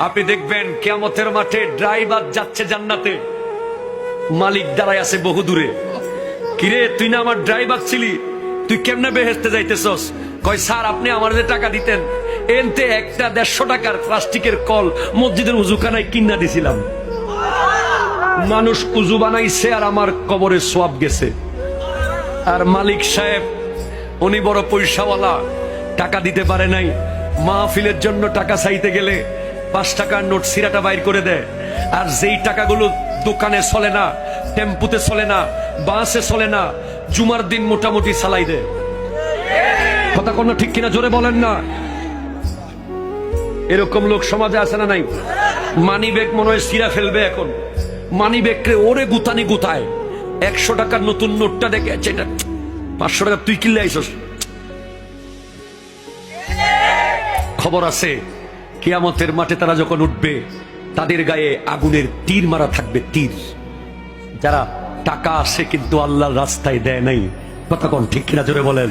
আপনি দেখবেন কিয়ামতের মাঠে ড্রাইভার যাচ্ছে জান্নাতে, মালিক দাঁড়ায় আছে বহু দূরে। কিরে, তুই না আমার ড্রাইভার ছিলি, তুই কেমনে বেহেশতে যাইতেছস? কয় স্যার, আপনি আমার যে টাকা দিতেন এনতে একটা 150 টাকার প্লাস্টিকের কল মসজিদের উজুখানায় কিনা দিছিলাম। মানুষ উজু বানাইছে আর আমার কবরে সোয়াব গেছে। আর মালিক সাহেব উনি বড় পয়সাওয়ালা, টাকা দিতে পারে নাই। মাহফিলের জন্য টাকা চাইতে গেলে 5 টাকার নোট সিরাটা বাইর করে দেয়। আর যেই টাকাগুলো দোকানে চলে না, টেম্পুতে চলে না, বাসে চলে না, জুমার দিন মোটামুটি চালাই দেয়। কথা কোনো ঠিক কিনা জোরে বলেন না। এরকম লোক সমাজে আছে না নাই? মানি ব্যাগ মনে হয় সিরা ফেলবে এখন, মানি ব্যাগকে ওরে গুতানি গুতায়। 100 টাকার নতুন নোটটা দেখে এটা 500 টাকা তুই কিনলে আইসস। খবর আছে কিয়ামতের মাঠে তারা যখন উঠবে তাদের গায়ে আগুনের তীর মারা থাকবে, তীর। যারা টাকা আসে কিন্তু আল্লাহর রাস্তায় দেয় নাই। কথা কোন ঠিক কিনা জোরে বলেন।